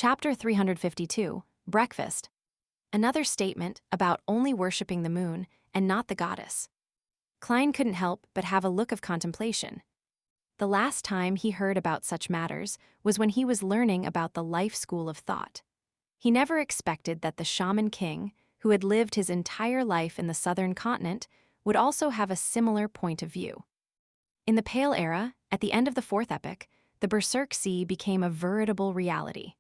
Chapter 352, Breakfast. Another statement about only worshipping the moon and not the goddess. Klein couldn't help but have a look of contemplation. The last time he heard about such matters was when he was learning about the life school of thought. He never expected that the shaman king, who had lived his entire life in the southern continent, would also have a similar point of view. In the Pale Era, at the end of the Fourth Epoch, the Berserk Sea became a veritable reality.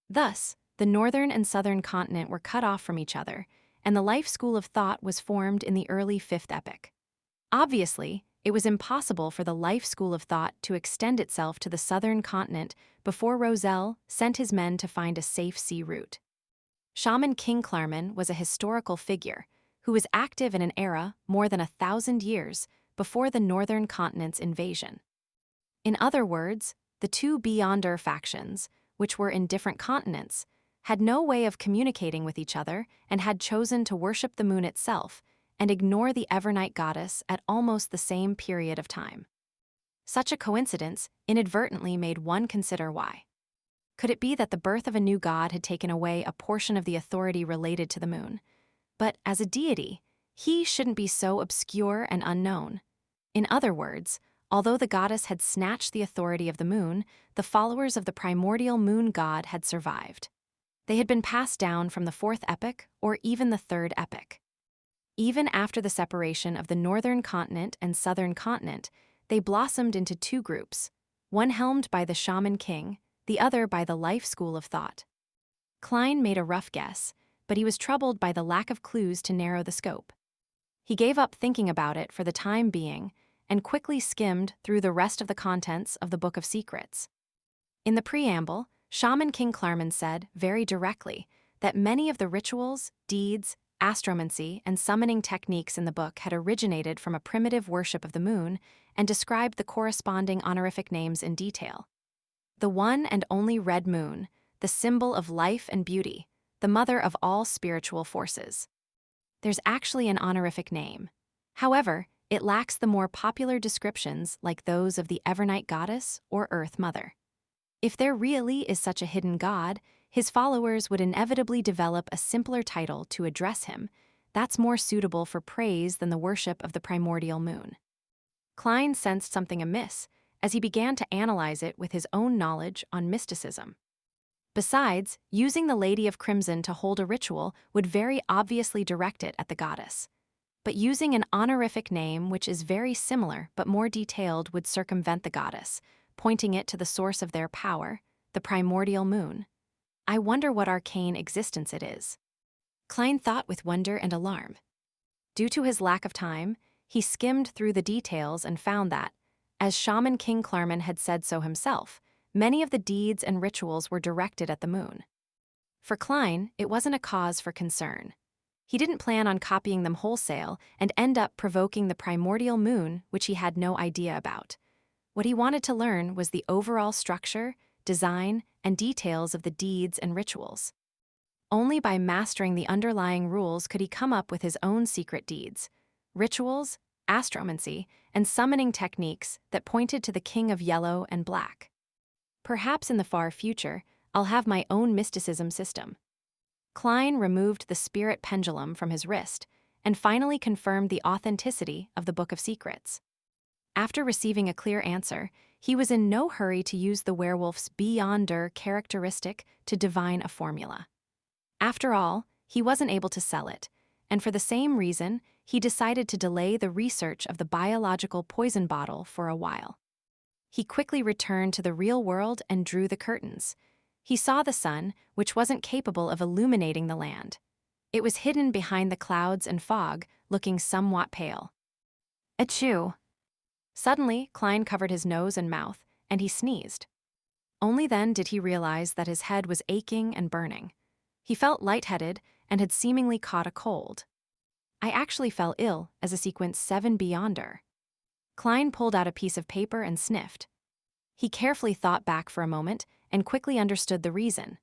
Thus, the northern and southern continent were cut off from each other, and the life school of thought was formed in the early Fifth Epoch. Obviously, it was impossible for the life school of thought to extend itself to the southern continent before Roselle sent his men to find a safe sea route. Shaman King Klarman was a historical figure who was active in an era more than 1,000 years before the northern continent's invasion. In other words, the two Beyonder factions, which were in different continents, had no way of communicating with each other and had chosen to worship the moon itself and ignore the Evernight goddess at almost the same period of time. Such a coincidence inadvertently made one consider why. Could it be that the birth of a new god had taken away a portion of the authority related to the moon? But as a deity, he shouldn't be so obscure and unknown. In other words, although the goddess had snatched the authority of the moon, the followers of the primordial moon god had survived. They had been passed down from the Fourth Epoch or even the Third Epoch. Even after the separation of the northern continent and southern continent, they blossomed into two groups, one helmed by the shaman king, the other by the life school of thought. Klein made a rough guess, but he was troubled by the lack of clues to narrow the scope. He gave up thinking about it for the time being and quickly skimmed through the rest of the contents of the Book of Secrets. In the preamble, Shaman King Klarman said, very directly, that many of the rituals, deeds, astromancy, and summoning techniques in the book had originated from a primitive worship of the moon and described the corresponding honorific names in detail. The one and only red moon, the symbol of life and beauty, the mother of all spiritual forces. There's actually an honorific name. However, it lacks the more popular descriptions like those of the Evernight goddess or Earth Mother. If there really is such a hidden god, his followers would inevitably develop a simpler title to address him that's more suitable for praise than the worship of the primordial moon. Klein sensed something amiss as he began to analyze it with his own knowledge on mysticism. Besides, using the Lady of Crimson to hold a ritual would very obviously direct it at the goddess. But using an honorific name which is very similar but more detailed would circumvent the goddess, pointing it to the source of their power, the primordial moon. I wonder what arcane existence it is. Klein thought with wonder and alarm. Due to his lack of time, he skimmed through the details and found that, as Shaman King Klarman had said so himself, many of the deeds and rituals were directed at the moon. For Klein, it wasn't a cause for concern. He didn't plan on copying them wholesale and end up provoking the primordial moon, which he had no idea about. What he wanted to learn was the overall structure, design, and details of the deeds and rituals. Only by mastering the underlying rules could he come up with his own secret deeds, rituals, astromancy, and summoning techniques that pointed to the King of Yellow and Black. Perhaps in the far future, I'll have my own mysticism system. Klein removed the spirit pendulum from his wrist and finally confirmed the authenticity of the Book of Secrets. After receiving a clear answer, he was in no hurry to use the werewolf's Beyonder characteristic to divine a formula. After all, he wasn't able to sell it, and for the same reason, he decided to delay the research of the biological poison bottle for a while. He quickly returned to the real world and drew the curtains. He saw the sun, which wasn't capable of illuminating the land. It was hidden behind the clouds and fog, looking somewhat pale. Achoo! Suddenly, Klein covered his nose and mouth, and he sneezed. Only then did he realize that his head was aching and burning. He felt lightheaded and had seemingly caught a cold. I actually fell ill as a sequence 7 Beyonder. Klein pulled out a piece of paper and sniffed. He carefully thought back for a moment and quickly understood the reason.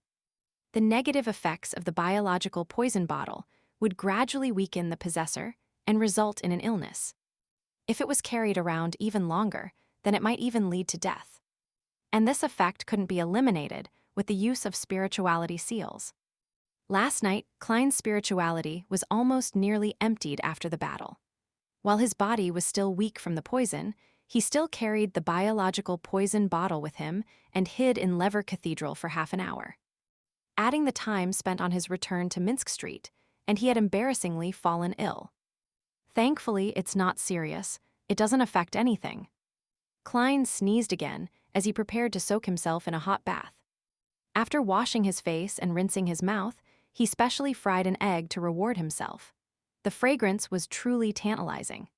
The negative effects of the biological poison bottle would gradually weaken the possessor and result in an illness. If it was carried around even longer, then it might even lead to death. And this effect couldn't be eliminated with the use of spirituality seals. Last night, Klein's spirituality was almost nearly emptied after the battle. While his body was still weak from the poison, he still carried the biological poison bottle with him and hid in Lever Cathedral for half an hour. Adding the time spent on his return to Minsk Street, and he had embarrassingly fallen ill. Thankfully, it's not serious. It doesn't affect anything. Klein sneezed again as he prepared to soak himself in a hot bath. After washing his face and rinsing his mouth, he specially fried an egg to reward himself. The fragrance was truly tantalizing.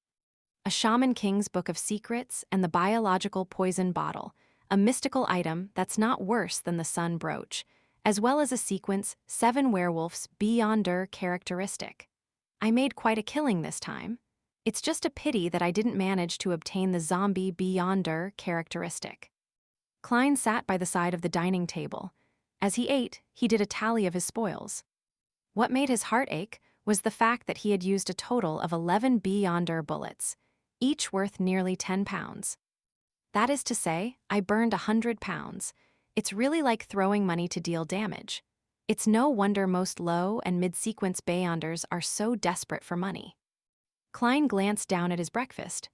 A Shaman King's Book of Secrets and the biological poison bottle, a mystical item that's not worse than the sun brooch, as well as a sequence 7 werewolves Beyonder characteristic. I made quite a killing this time. It's just a pity that I didn't manage to obtain the zombie Beyonder characteristic. Klein sat by the side of the dining table. As he ate, he did a tally of his spoils. What made his heart ache was the fact that he had used a total of 11 Beyonder bullets, each worth nearly 10 pounds. That is to say, I burned 100 pounds. It's really like throwing money to deal damage. It's no wonder most low and mid-sequence Beyonders are so desperate for money. Klein glanced down at his breakfast.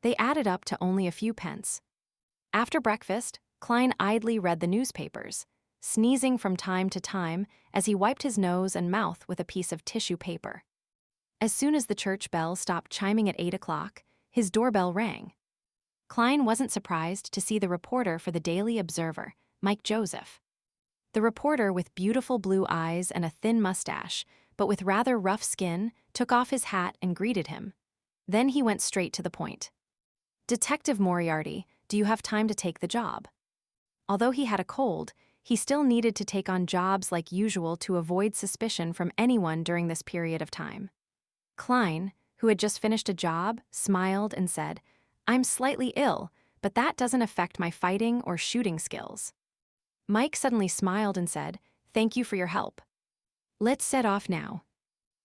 They added up to only a few pence. After breakfast, Klein idly read the newspapers, sneezing from time to time as he wiped his nose and mouth with a piece of tissue paper. As soon as the church bell stopped chiming at 8 o'clock, his doorbell rang. Klein wasn't surprised to see the reporter for the Daily Observer, Mike Joseph. The reporter, with beautiful blue eyes and a thin mustache, but with rather rough skin, took off his hat and greeted him. Then he went straight to the point. "Detective Moriarty, do you have time to take the job?" Although he had a cold, he still needed to take on jobs like usual to avoid suspicion from anyone during this period of time. Klein, who had just finished a job, smiled and said, "I'm slightly ill, but that doesn't affect my fighting or shooting skills." Mike suddenly smiled and said, "Thank you for your help. Let's set off now."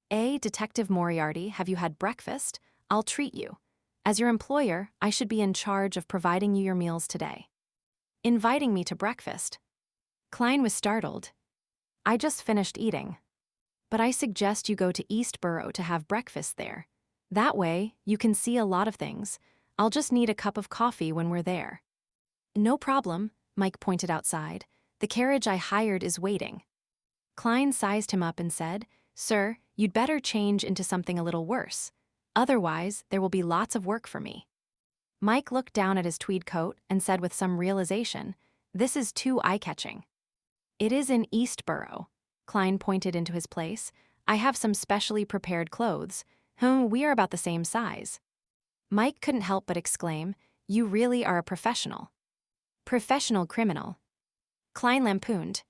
Detective Moriarty, have you had breakfast? I'll treat you. As your employer, I should be in charge of providing you your meals today. Inviting me to breakfast? Klein was startled. I just finished eating. But I suggest you go to Eastborough to have breakfast there. That way, you can see a lot of things. I'll just need a cup of coffee when we're there. No problem, Mike pointed outside. The carriage I hired is waiting. Klein sized him up and said, "Sir, you'd better change into something a little worse. Otherwise, there will be lots of work for me." Mike looked down at his tweed coat and said with some realization, "This is too eye-catching." "It is in Eastborough." Klein pointed into his place. "I have some specially prepared clothes. We are about the same size." Mike couldn't help but exclaim, "You really are a professional." "Professional criminal." Klein lampooned.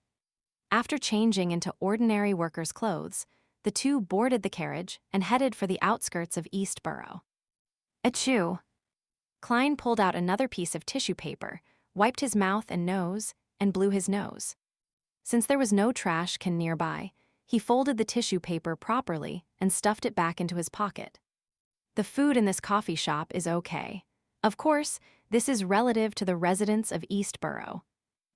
After changing into ordinary workers' clothes, the two boarded the carriage and headed for the outskirts of Eastborough. Achoo! Klein pulled out another piece of tissue paper, wiped his mouth and nose, and blew his nose. Since there was no trash can nearby, he folded the tissue paper properly and stuffed it back into his pocket. The food in this coffee shop is okay. Of course, this is relative to the residents of Eastborough.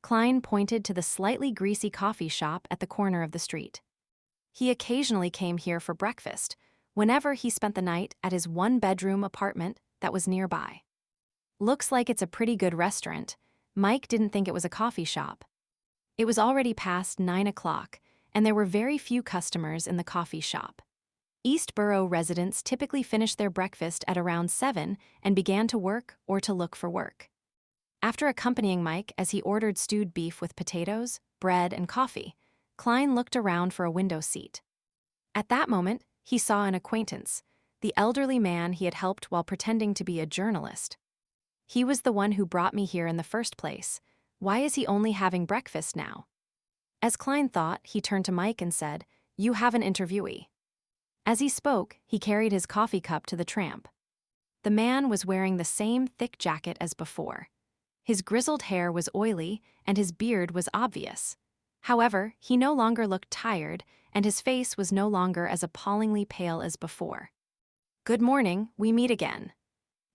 Klein pointed to the slightly greasy coffee shop at the corner of the street. He occasionally came here for breakfast, whenever he spent the night at his one-bedroom apartment that was nearby. Looks like it's a pretty good restaurant. Mike didn't think it was a coffee shop. It was already past 9 o'clock, and there were very few customers in the coffee shop. Eastborough residents typically finished their breakfast at around 7 and began to work or to look for work. After accompanying Mike as he ordered stewed beef with potatoes, bread, and coffee, Klein looked around for a window seat. At that moment, he saw an acquaintance, the elderly man he had helped while pretending to be a journalist. "He was the one who brought me here in the first place. Why is he only having breakfast now?" As Klein thought, he turned to Mike and said, "You have an interviewee." As he spoke, he carried his coffee cup to the tramp. The man was wearing the same thick jacket as before. His grizzled hair was oily, and his beard was obvious. However, he no longer looked tired, and his face was no longer as appallingly pale as before. "Good morning, we meet again."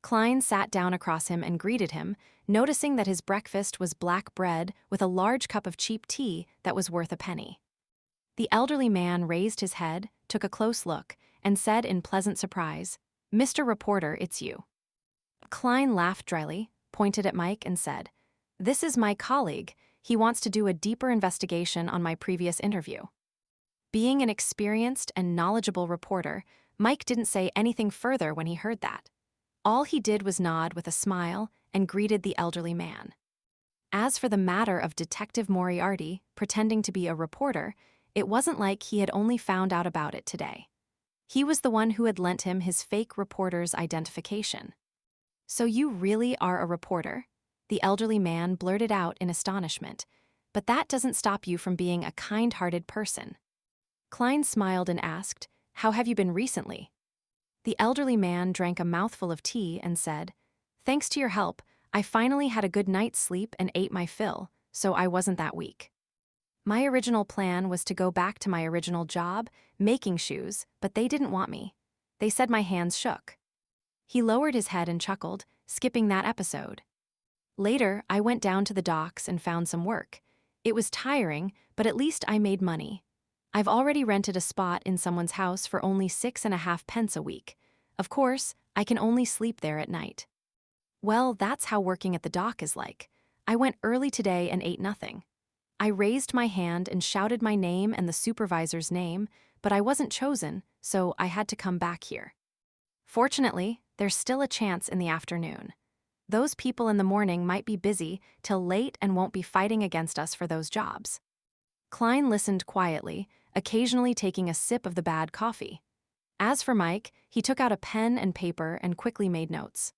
Klein sat down across him and greeted him, noticing that his breakfast was black bread with a large cup of cheap tea that was worth a penny. The elderly man raised his head, took a close look, and said in pleasant surprise, "Mr. Reporter, it's you." Klein laughed dryly, pointed at Mike, and said, "This is my colleague. He wants to do a deeper investigation on my previous interview." Being an experienced and knowledgeable reporter, Mike didn't say anything further when he heard that. All he did was nod with a smile and greeted the elderly man. As for the matter of Detective Moriarty pretending to be a reporter, it wasn't like he had only found out about it today. He was the one who had lent him his fake reporter's identification. "So you really are a reporter?" The elderly man blurted out in astonishment. "But that doesn't stop you from being a kind-hearted person." Klein smiled and asked, "How have you been recently?" The elderly man drank a mouthful of tea and said, "Thanks to your help, I finally had a good night's sleep and ate my fill, so I wasn't that weak. My original plan was to go back to my original job, making shoes, but they didn't want me. They said my hands shook." He lowered his head and chuckled, skipping that episode. "Later, I went down to the docks and found some work. It was tiring, but at least I made money. I've already rented a spot in someone's house for only 6.50 a week. Of course, I can only sleep there at night. Well, that's how working at the dock is like. I went early today and ate nothing. I raised my hand and shouted my name and the supervisor's name, but I wasn't chosen, so I had to come back here. Fortunately, there's still a chance in the afternoon. Those people in the morning might be busy till late and won't be fighting against us for those jobs." Klein listened quietly, occasionally taking a sip of the bad coffee. As for Mike, he took out a pen and paper and quickly made notes.